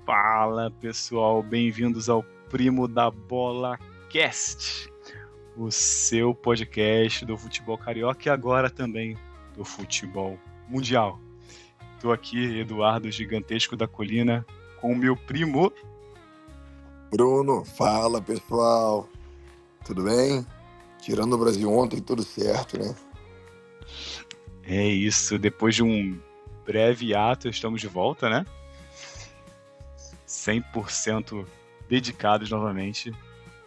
Fala pessoal, bem-vindos ao Primo da Bola Cast, o seu podcast do futebol carioca e agora também do futebol mundial. Estou aqui, Eduardo Gigantesco da Colina, com o meu primo Bruno. Fala pessoal, tudo bem? Tirando o Brasil ontem, tudo certo, né? É isso, depois de um breve ato, estamos de volta, né? 100% dedicados novamente.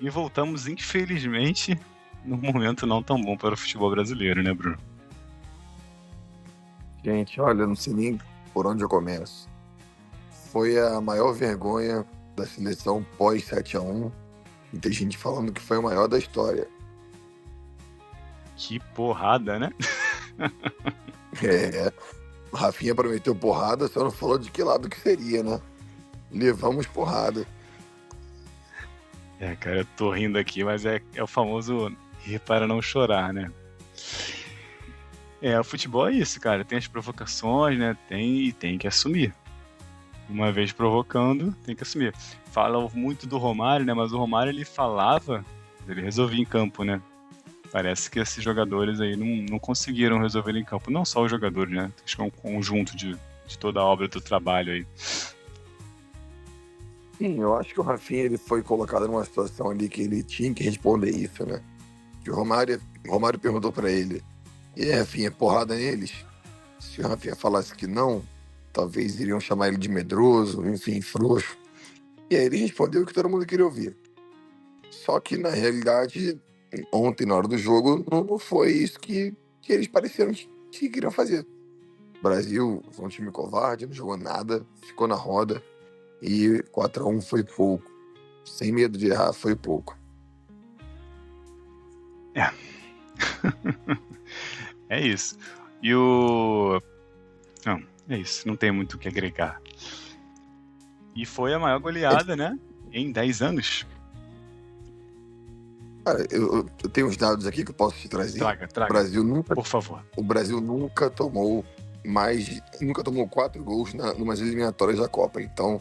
E voltamos, infelizmente, num momento não tão bom para o futebol brasileiro, né, Bruno? Gente, olha, não sei nem por onde eu começo. Foi a maior vergonha da seleção pós 7-1 e tem gente falando que foi o maior da história. Que porrada, né? O Rafinha prometeu porrada, só não falou de que lado que seria, né? Levamos porrada. Cara, eu tô rindo aqui, mas é o famoso rir para não chorar, né? O futebol é isso, cara. Tem as provocações, né? Tem que assumir. Uma vez provocando, tem que assumir. Falam muito do Romário, né? Mas o Romário, ele falava, ele resolvia em campo, né? Parece que esses jogadores aí não conseguiram resolver em campo. Não só os jogadores, né? Acho que é um conjunto de toda a obra do trabalho aí. Sim, eu acho que o Rafinha ele foi colocado numa situação ali que ele tinha que responder isso, né? Que o Romário perguntou pra ele: "E aí, Rafinha, porrada neles?" Se o Rafinha falasse que não, talvez iriam chamar ele de medroso, enfim, frouxo. E aí ele respondeu o que todo mundo queria ouvir. Só que, na realidade, ontem, na hora do jogo, não foi isso que eles pareceram que queriam fazer. O Brasil foi um time covarde, não jogou nada, ficou na roda. E 4-1 foi pouco. Sem medo de errar, foi pouco. É isso. E o... Não, é isso. Não tem muito o que agregar. E foi a maior goleada, né? Em 10 anos. Cara, eu tenho uns dados aqui que eu posso te trazer. Traga, por favor. O Brasil nunca tomou 4 gols numas eliminatórias da Copa. Então,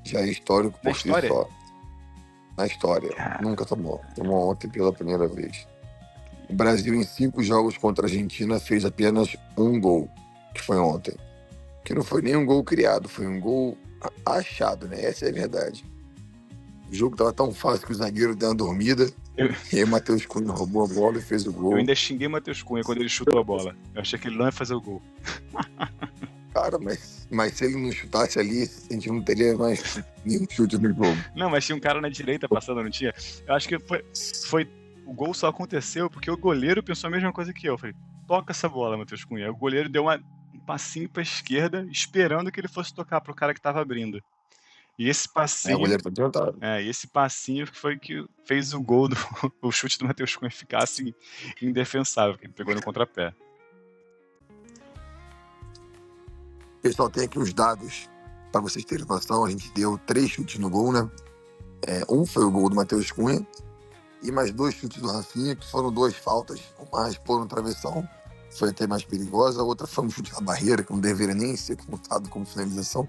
já é histórico Na por si história? só. Na história. Cara. Nunca tomou. Tomou ontem pela primeira vez. O Brasil, em 5 jogos contra a Argentina, fez apenas um gol, que foi ontem. Que não foi nem um gol criado, foi um gol achado, né? Essa é a verdade. O jogo tava tão fácil que o zagueiro deu uma dormida. E aí o Matheus Cunha roubou a bola e fez o gol. Eu ainda xinguei o Matheus Cunha quando ele chutou a bola. Eu achei que ele não ia fazer o gol. Cara, mas se ele não chutasse ali, a gente não teria mais nenhum chute no jogo. Não, mas tinha um cara na direita passando, não tinha? Eu acho que foi o gol só aconteceu porque o goleiro pensou a mesma coisa que eu. Eu falei, toca essa bola, Matheus Cunha. O goleiro deu um passinho pra esquerda, esperando que ele fosse tocar pro cara que tava abrindo. E esse O passinho... goleiro foi tentado. esse passinho que foi que fez o gol, o chute do Matheus Cunha ficar assim, indefensável, porque ele pegou no contrapé. Pessoal, tem aqui os dados para vocês terem noção. A gente deu 3 chutes no gol, né? Um foi o gol do Matheus Cunha e mais 2 chutes do Rafinha, que foram 2 faltas. Uma raspou no travessão, foi até mais perigosa. A outra foi um chute na barreira, que não deveria nem ser contado como finalização.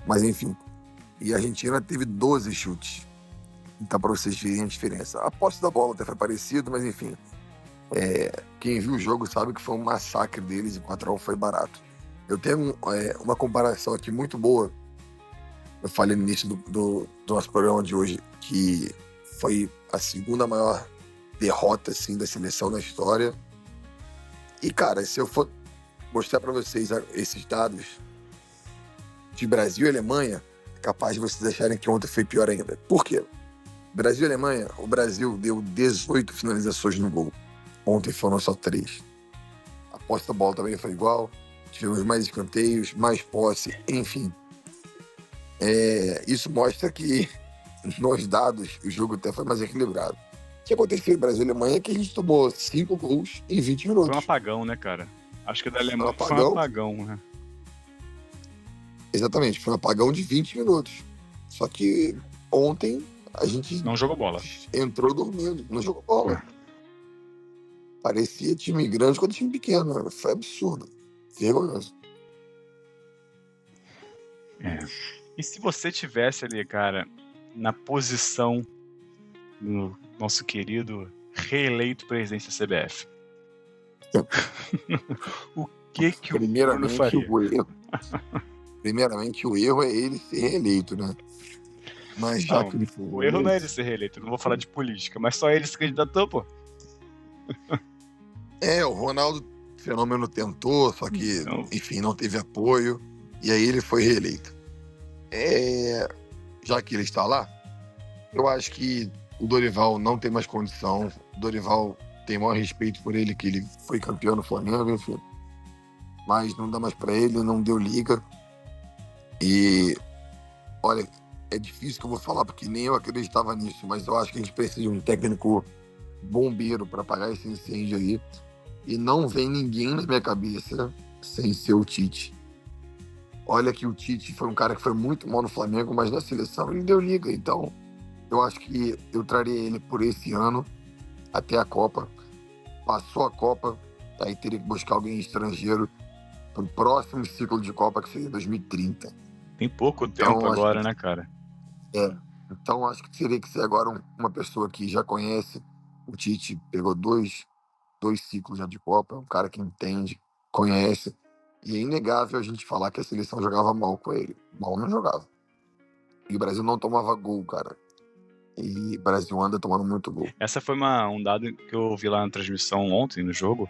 Mas enfim. E a Argentina teve 12 chutes. Então, para vocês verem a diferença. A posse da bola até foi parecido, mas enfim. Quem viu o jogo sabe que foi um massacre deles e 4-1 foi barato. Eu tenho uma comparação aqui muito boa. Eu falei no início do nosso programa de hoje que foi a segunda maior derrota assim, da seleção na história. E, cara, se eu for mostrar para vocês esses dados de Brasil e Alemanha, é capaz de vocês acharem que ontem foi pior ainda. Por quê? Brasil e Alemanha, o Brasil deu 18 finalizações no gol. Ontem foram só 3. A posse da bola também foi igual. Tivemos mais escanteios, mais posse, enfim. Isso mostra que, nos dados, o jogo até foi mais equilibrado. O que aconteceu em Brasil e Alemanha é que a gente tomou 5 gols em 20 minutos. Foi um apagão, né, cara? Acho que da Alemanha foi um apagão, né? Exatamente, foi um apagão de 20 minutos. Só que ontem a gente não jogou bola. Entrou dormindo, não jogou bola. Parecia time grande contra time pequeno. Foi absurdo. Vergonhoso. E se você tivesse ali, cara, na posição do nosso querido reeleito presidente da CBF, o que o Bruno Primeiramente, faria? o erro é ele ser reeleito, né? Mas já Não, que ele foi o erro não é ele reeleito, ser reeleito, eu não vou falar de política, mas só ele se candidatou, pô. o Ronaldo Fenômeno tentou, só que, Então, enfim, não teve apoio, e aí ele foi reeleito. Já que ele está lá, eu acho que o Dorival não tem mais condição. O Dorival tem maior respeito por ele, que ele foi campeão no Flamengo, enfim. Mas não dá mais para ele, não deu liga. E, olha, é difícil que eu vou falar, porque nem eu acreditava nisso, mas eu acho que a gente precisa de um técnico bombeiro para apagar esse incêndio aí. E não vem ninguém na minha cabeça sem ser o Tite. Olha que o Tite foi um cara que foi muito mal no Flamengo, mas na seleção ele deu liga. Então, eu acho que eu traria ele por esse ano até a Copa. Passou a Copa, aí teria que buscar alguém estrangeiro para o próximo ciclo de Copa, que seria 2030. tem pouco Então, tempo acho agora, que, né, cara? então, acho que teria que ser agora uma pessoa que já conhece. O Tite pegou dois ciclos já de Copa, é um cara que entende, conhece. E é inegável a gente falar que a seleção jogava mal com ele. Mal não jogava. E o Brasil não tomava gol, cara. E o Brasil anda tomando muito gol. Essa foi um dado que eu vi lá na transmissão ontem, no jogo.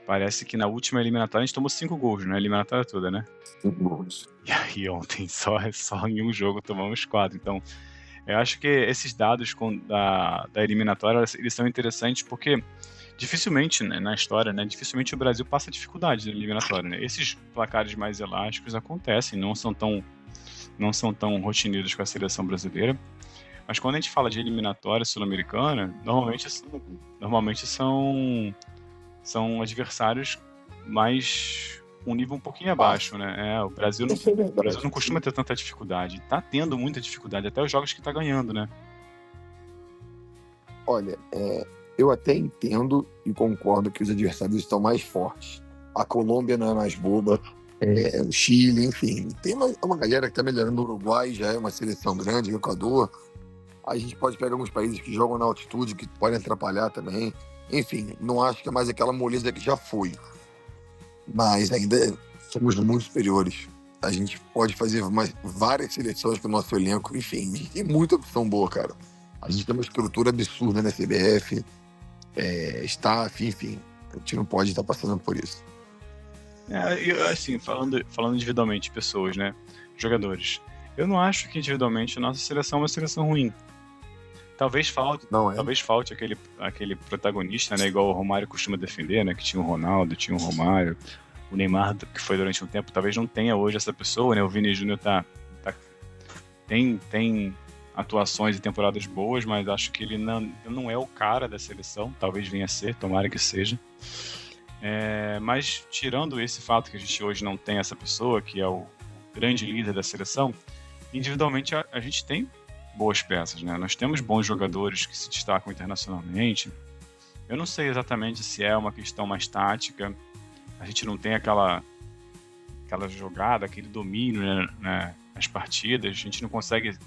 Parece que na última eliminatória a gente tomou 5 gols, né? A eliminatória toda, né? 5 gols. E aí ontem, só em um jogo, tomamos 4. Então, eu acho que esses dados da eliminatória, eles são interessantes porque dificilmente, né, na história, né, dificilmente o Brasil passa dificuldade na eliminatória, né? Esses placares mais elásticos acontecem, não são tão rotineiros com a seleção brasileira. Mas quando a gente fala de eliminatória sul-americana, normalmente são adversários mais um nível um pouquinho abaixo, né? O Brasil não costuma ter tanta dificuldade. Tá tendo muita dificuldade, até os jogos que tá ganhando, né? Olha, eu até entendo e concordo que os adversários estão mais fortes. A Colômbia não é mais boba, o Chile, enfim. Tem uma galera que está melhorando. O Uruguai já é uma seleção grande, o Equador. A gente pode pegar alguns países que jogam na altitude, que podem atrapalhar também. Enfim, não acho que é mais aquela moleza que já foi. Mas ainda somos muito superiores. A gente pode fazer várias seleções com o nosso elenco. Enfim, a gente tem muita opção boa, cara. A gente tem uma estrutura absurda na CBF, staff, enfim. A gente não pode estar passando por isso. Assim, falando individualmente de pessoas, né? Jogadores. Eu não acho que individualmente a nossa seleção é uma seleção ruim. Talvez falte aquele protagonista, né? Igual o Romário costuma defender, né? Que tinha o Ronaldo, tinha o Romário, o Neymar, que foi durante um tempo. Talvez não tenha hoje essa pessoa, né? O Vini Júnior tem atuações e temporadas boas, mas acho que ele não é o cara da seleção. Talvez venha a ser, tomara que seja. Mas tirando esse fato que a gente hoje não tem essa pessoa, que é o grande líder da seleção, individualmente a gente tem boas peças, né? Nós temos bons jogadores que se destacam internacionalmente. Eu não sei exatamente se é uma questão mais tática. A gente não tem aquela jogada, aquele domínio, né, nas partidas. A gente não consegue.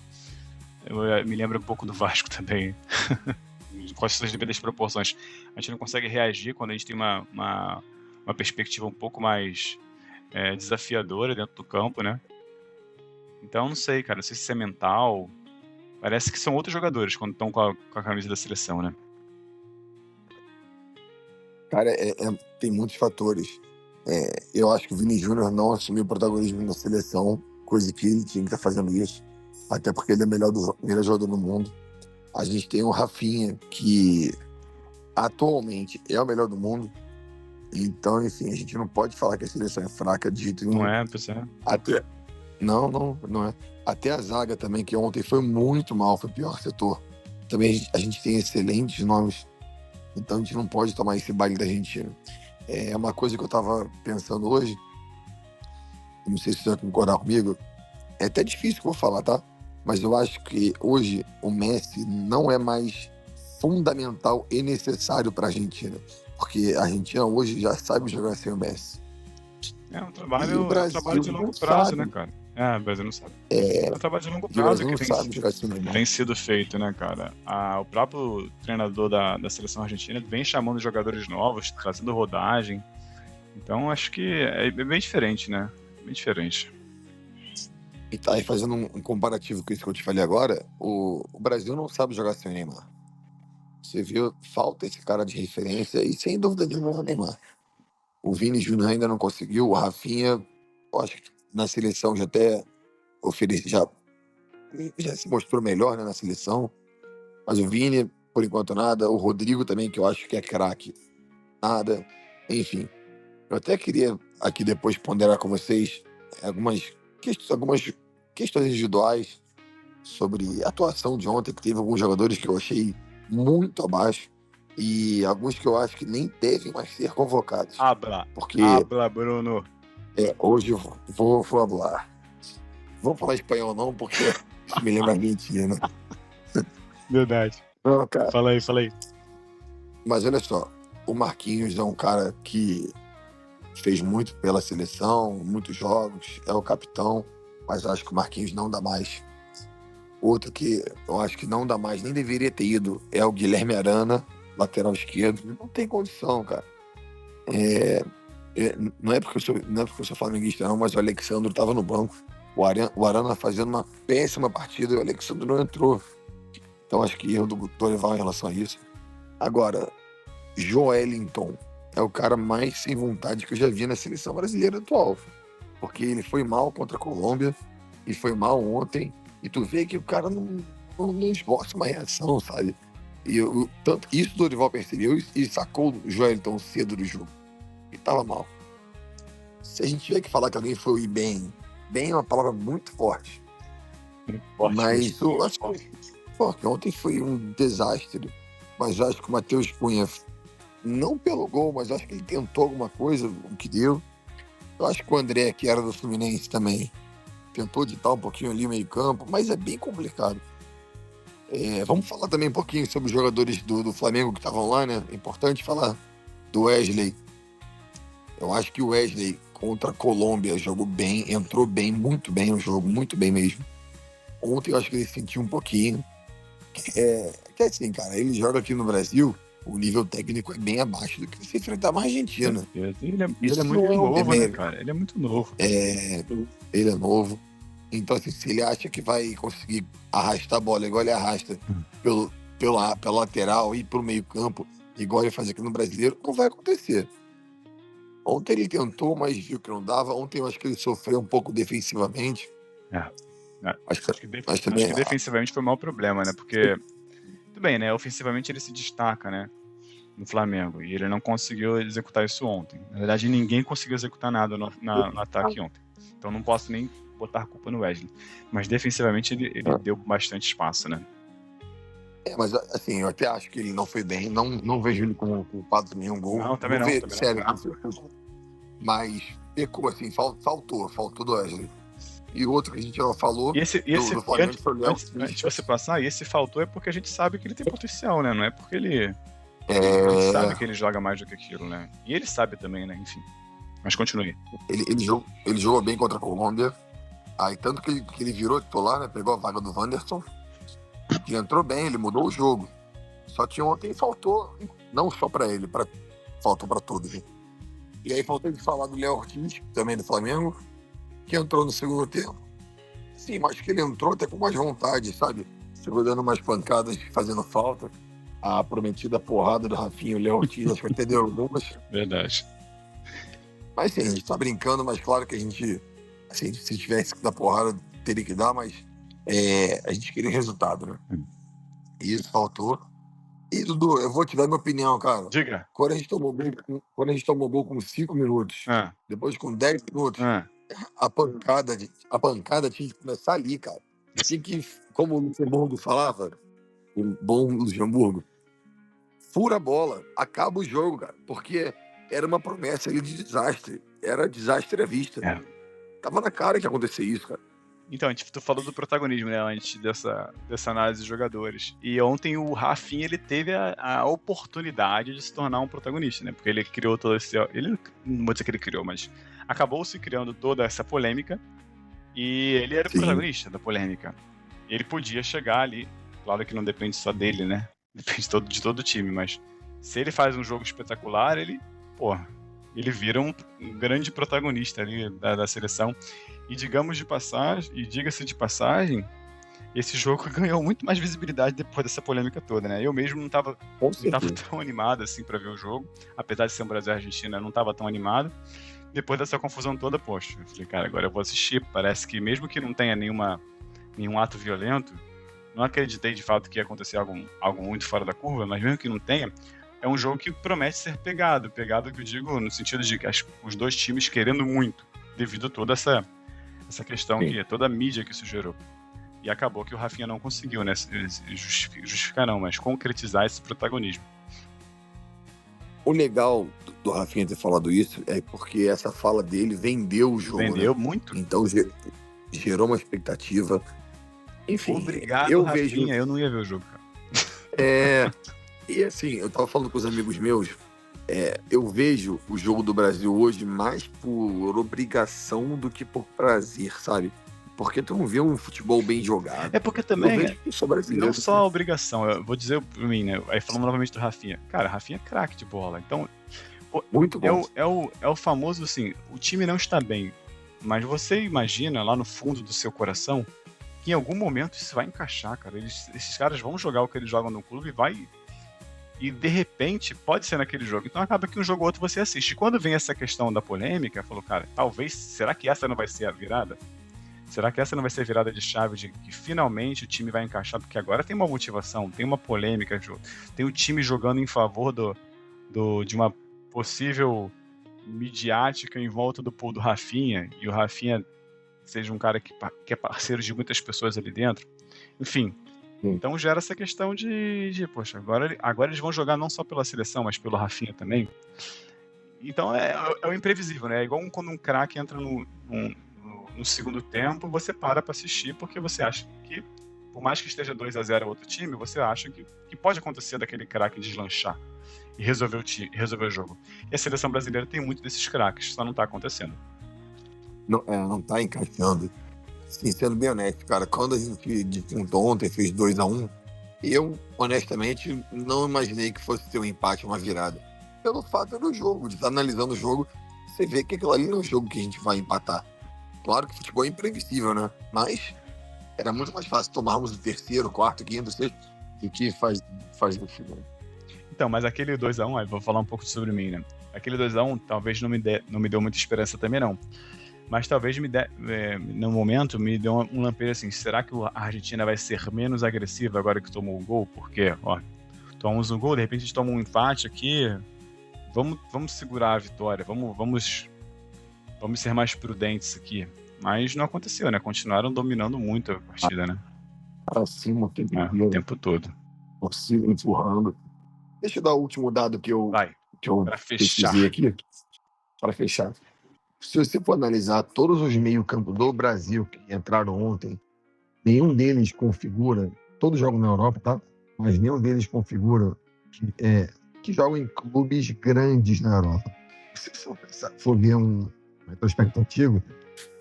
Me lembra um pouco do Vasco também. Com essas devidas proporções. A gente não consegue reagir quando a gente tem uma perspectiva um pouco mais desafiadora dentro do campo, né? Então, não sei, cara. Não sei se é mental. Parece que são outros jogadores quando estão com a camisa da seleção, né? Cara, tem muitos fatores. Eu acho que o Vini Júnior não assumiu o protagonismo na seleção, coisa que ele tinha que estar fazendo isso, até porque ele é o melhor jogador do mundo. A gente tem o Rafinha, que atualmente é o melhor do mundo. Então, enfim, a gente não pode falar que a seleção é fraca de jeito nenhum. Não é, pessoal? Não é. Até a zaga também, que ontem foi muito mal, foi o pior setor. Também a gente tem excelentes nomes, então a gente não pode tomar esse baile da Argentina. É uma coisa que eu tava pensando hoje, não sei se você vai concordar comigo, é até difícil que eu vou falar, tá? Mas eu acho que hoje o Messi não é mais fundamental e necessário para a Argentina, porque a Argentina hoje já sabe jogar sem o Messi. É um E o trabalho Brasil de longo não prazo, sabe. né, cara? Ah, o Brasil não sabe. É, É um trabalho de longo e o prazo Brasil que não sabe jogar assim, Neymar. tem sido feito, né, cara? O próprio treinador da seleção argentina vem chamando jogadores novos, trazendo rodagem. Então, acho que é bem diferente, né? Bem diferente. E tá aí fazendo um comparativo com isso que eu te falei agora, o Brasil não sabe jogar sem o Neymar. Você viu, falta esse cara de referência e sem dúvida nenhuma é o Neymar. O Vini Júnior ainda não conseguiu, o Rafinha, eu acho que na seleção já até oferece, já se mostrou melhor, né, na seleção, mas o Vini, por enquanto, nada. O Rodrigo também, que eu acho que é craque, nada. Enfim, eu até queria aqui depois ponderar com vocês algumas questões individuais sobre a atuação de ontem, que teve alguns jogadores que eu achei muito abaixo e alguns que eu acho que nem devem mais ser convocados. Habla, Porque habla, Bruno. hoje eu vou falar. Vou falar espanhol não, porque isso me lembra Argentina. Verdade. Não, cara. Fala aí, fala aí. Mas olha só, o Marquinhos é um cara que fez muito pela seleção, muitos jogos, é o capitão, mas eu acho que o Marquinhos não dá mais. Outro que eu acho que não dá mais, nem deveria ter ido, é o Guilherme Arana, lateral esquerdo. Não tem condição, cara. Não é porque eu sou flamenguista, não, mas o Alexandre estava no banco. O Arana fazendo uma péssima partida e o Alexandre não entrou. Então acho que erro do Dorival em relação a isso. Agora, Joelinton é o cara mais sem vontade que eu já vi na seleção brasileira atual. Porque ele foi mal contra a Colômbia e foi mal ontem. E tu vê que o cara não esboça uma reação, sabe? Tanto isso o Dorival percebeu e sacou o Joelinton cedo do jogo. E tava mal. Se a gente tiver que falar que alguém foi bem é uma palavra muito forte. Forte Mas mesmo. eu acho que ontem foi um desastre. Mas eu acho que o Matheus Cunha, não pelo gol, mas eu acho que ele tentou alguma coisa, o que deu. Eu acho que o André, que era do Fluminense também, tentou ditar um pouquinho ali meio campo, mas é bem complicado. Vamos falar também um pouquinho sobre os jogadores do Flamengo que estavam lá, né? É importante falar do Wesley. Eu acho que o Wesley contra a Colômbia jogou bem, entrou bem, muito bem no jogo, muito bem mesmo. Ontem eu acho que ele sentiu um pouquinho. Que assim, cara, ele joga aqui no Brasil, o nível técnico é bem abaixo do que se enfrentar uma Argentina. Ele Isso é muito não é um novo, né, demérito. cara? Ele é muito novo. Ele é novo. Então, assim, se ele acha que vai conseguir arrastar a bola igual ele arrasta pela lateral e pro meio campo, igual ele faz aqui no Brasileiro, não vai acontecer. Ontem ele tentou, mas viu que não dava. Ontem eu acho que ele sofreu um pouco defensivamente. É. Mas Acho também, que defensivamente foi o maior problema, né? Porque, tudo bem, né? Ofensivamente ele se destaca, né? No Flamengo. E ele não conseguiu executar isso ontem. Na verdade, ninguém conseguiu executar nada no ataque ontem. Então não posso nem botar a culpa no Wesley. Mas defensivamente ele deu bastante espaço, né? mas assim, eu até acho que ele não foi bem. Não vejo ele como culpado de nenhum gol. Não, também não. vejo, Também sério, não. mas pecou, assim, faltou do Wesley. E outro que a gente já falou E esse do Flamengo foi o Léo antes de você passar, e esse faltou é porque a gente sabe que ele tem potencial, né? Não é porque ele. A É, gente sabe que ele joga mais do que aquilo, né? E ele sabe também, né? Enfim. Mas continue. ele jogou bem contra a Colômbia. Aí tanto que ele virou titular, né? Pegou a vaga do Wanderson. Que entrou bem, ele mudou o jogo. Só que ontem faltou, não só pra ele, faltou pra todos. Né? E aí faltou de falar do Léo Ortiz, também do Flamengo, que entrou no segundo tempo. Sim, mas que ele entrou até com mais vontade, sabe? Chegou dando umas pancadas, fazendo falta. A prometida porrada do Rafinha, o Léo Ortiz, acho que até deu algumas. Verdade. Mas sim, a gente tá brincando, mas claro que a gente, assim, se tivesse que dar porrada, teria que dar, mas a gente queria resultado, né? E isso faltou. E, Dudu, eu vou te dar minha opinião, cara. Diga. Quando a gente tomou gol com 5 minutos, depois com 10 minutos, a pancada tinha que começar ali, cara. Tinha que, como o Luxemburgo falava, o bom Luxemburgo, fura a bola, acaba o jogo, cara. Porque era uma promessa ali de desastre. Era desastre à vista. Tava na cara que ia acontecer isso, cara. Então, tu falou do protagonismo, né, antes dessa análise dos jogadores. E ontem o Rafinha, ele teve a oportunidade de se tornar um protagonista, né? Porque ele criou todo esse... Ele, não vou dizer que ele criou, mas acabou se criando toda essa polêmica E ele era o Sim. protagonista da polêmica. Ele podia chegar ali, claro que não depende só dele, né? Depende de todo o time, mas se ele faz um jogo espetacular, ele vira um grande protagonista ali da seleção. E diga-se de passagem, esse jogo ganhou muito mais visibilidade depois dessa polêmica toda, né? Eu mesmo não tava tão animado assim para ver o jogo, apesar de ser um Brasil e Argentina, eu não tava tão animado. Depois dessa confusão toda, poxa, eu falei, cara, agora eu vou assistir. Parece que mesmo que não tenha nenhum ato violento, não acreditei de fato que ia acontecer algo muito fora da curva, mas mesmo que não tenha, é um jogo que promete ser pegado que eu digo no sentido de que os dois times querendo muito, devido a toda essa questão, Sim. que toda a mídia que isso gerou. E acabou que o Rafinha não conseguiu, né, justificar não, mas concretizar esse protagonismo. O legal do Rafinha ter falado isso é porque essa fala dele vendeu o jogo. Vendeu né? muito. Então gerou uma expectativa. Enfim, Obrigado, eu Rafinha, vejo. eu não ia ver o jogo, cara. E assim, eu tava falando com os amigos meus, eu vejo o jogo do Brasil hoje mais por obrigação do que por prazer, sabe? Porque tu não vê um futebol bem jogado. É porque Eu também, vejo que eu sou brasileiro. não só a obrigação, eu vou dizer por mim, né? Aí falando novamente do Rafinha. Cara, Rafinha é craque de bola. Então, Muito bom. é o famoso assim, o time não está bem, mas você imagina lá no fundo do seu coração que em algum momento isso vai encaixar, cara. Esses caras vão jogar o que eles jogam no clube e de repente pode ser naquele jogo. Então acaba que um jogo ou outro você assiste. E quando vem essa questão da polêmica, falou, cara, será que essa não vai ser a virada? Será que essa não vai ser a virada de chave de que finalmente o time vai encaixar? Porque agora tem uma motivação, tem uma polêmica, tem o time jogando em favor de uma possível midiática em volta do Rafinha, e o Rafinha seja um cara que é parceiro de muitas pessoas ali dentro. Enfim, então gera essa questão poxa, agora eles vão jogar não só pela seleção, mas pelo Rafinha também. Então é o imprevisível, né? É igual quando um craque entra no segundo tempo, você para assistir, porque você acha que, por mais que esteja 2-0 ao outro time, você acha que pode acontecer daquele craque deslanchar e resolver o jogo. E a seleção brasileira tem muito desses craques, só não tá acontecendo. Não tá encaixando. Sim, sendo bem honesto, cara, quando a gente disputou ontem, fez 2-1, eu, honestamente, não imaginei que fosse ter um empate, uma virada. Pelo fato do jogo, de estar analisando o jogo, você vê que aquilo ali não é um jogo que a gente vai empatar. Claro que o futebol é imprevisível, né? Mas era muito mais fácil tomarmos o terceiro, quarto, quinto, sexto, do que faz no final. Então, mas aquele 2-1, aí vou falar um pouco sobre mim, né? Aquele 2-1 talvez não me deu muita esperança também, não. Mas talvez no momento, me deu um lampejo assim, será que a Argentina vai ser menos agressiva agora que tomou o gol? Porque, tomamos um gol, de repente a gente toma um empate aqui, vamos segurar a vitória, vamos ser mais prudentes aqui. Mas não aconteceu, né? Continuaram dominando muito a partida, né? Para cima, O tempo todo. Possível, empurrando. Deixa eu dar o último dado que eu pesquisei aqui. Para fechar. Se você for analisar todos os meio-campos do Brasil que entraram ontem, nenhum deles configura, todos jogam na Europa, tá? Mas nenhum deles configura que jogam em clubes grandes na Europa. Se você for ver um retrospecto antigo,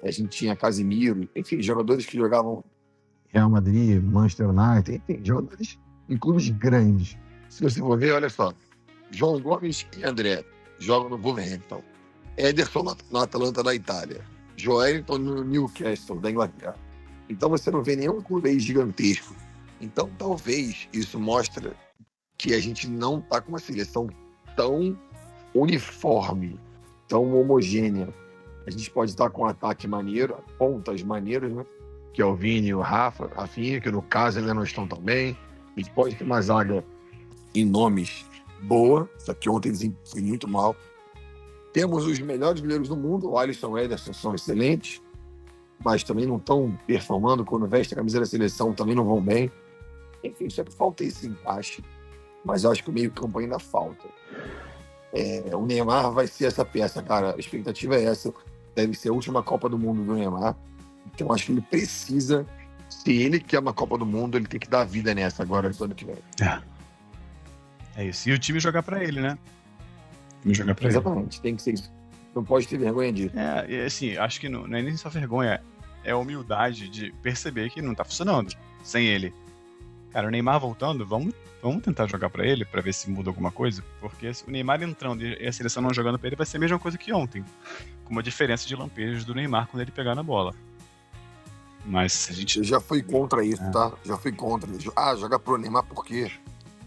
a gente tinha Casemiro, enfim, jogadores que jogavam Real Madrid, Manchester United, enfim, jogadores em clubes grandes. Se você for ver, olha só, João Gomes e André jogam no Wolverhampton. Ederson no Atalanta da Itália. Joelinton no Newcastle da Inglaterra. Então você não vê nenhum clube aí gigantesco. Então talvez isso mostre que a gente não está com uma seleção tão uniforme, tão homogênea. A gente pode estar com um ataque maneiro, pontas maneiras, né? Que é o Vini e o Rafinha, que no caso ainda não estão tão bem. A gente pode ter uma zaga em nomes boa, só que ontem eles foi muito mal. Temos os melhores goleiros do mundo, o Alisson e o Ederson são excelentes, mas também não estão performando. Quando veste a camisa da seleção também não vão bem. Enfim, sempre falta esse encaixe, mas eu acho que o meio-campo ainda falta. O Neymar vai ser essa peça, cara. A expectativa é essa. Deve ser a última Copa do Mundo do Neymar. Então acho que ele precisa, se ele quer uma Copa do Mundo, ele tem que dar vida nessa agora, no ano que vem. É isso. E o time jogar pra ele, né? Jogar pra Exatamente, tem que ser isso. Não pode ter vergonha disso. Assim, acho que não é nem só vergonha. é a humildade de perceber que não tá funcionando sem ele. Cara, o Neymar voltando, vamos tentar jogar pra ele, pra ver se muda alguma coisa, porque se o Neymar entrando e a seleção não jogando pra ele, vai ser a mesma coisa que ontem, com uma diferença de lampejos do Neymar quando ele pegar na bola. Mas se a gente... Eu já fui contra isso, tá? Já fui contra. Joga pro Neymar por quê?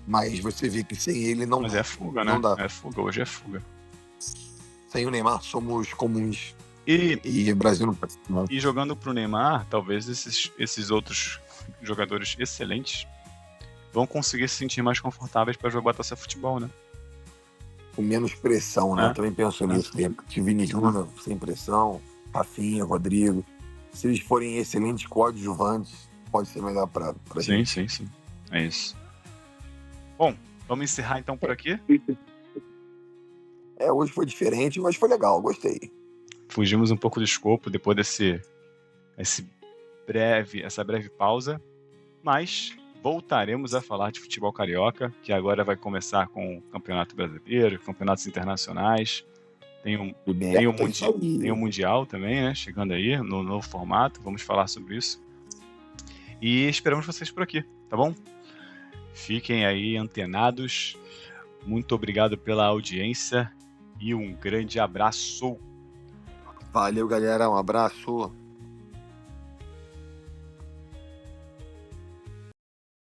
Mas você vê que sem ele não Mas dá. é fuga, né? Não dá. É fuga, hoje é fuga. Sem o Neymar somos comuns. E E o Brasil não pode. Não. E jogando pro Neymar, talvez esses outros jogadores excelentes vão conseguir se sentir mais confortáveis para jogar taça futebol, né? Com menos pressão, né? É. Eu também penso nisso. Que Vini Júnior sem pressão, Rafinha, Rodrigo. Se eles forem excelentes coadjuvantes, pode ser melhor pra Sim, gente. sim. É isso. Bom, vamos encerrar então por aqui. Hoje foi diferente, mas foi legal, gostei. Fugimos um pouco do escopo depois essa breve pausa, mas voltaremos a falar de futebol carioca, que agora vai começar com o Campeonato Brasileiro, campeonatos internacionais. Tem o Mundial também, né? Chegando aí, no novo formato. Vamos falar sobre isso. E esperamos vocês por aqui, tá bom? Fiquem aí antenados. Muito obrigado pela audiência e um grande abraço. Valeu, galera. Um abraço.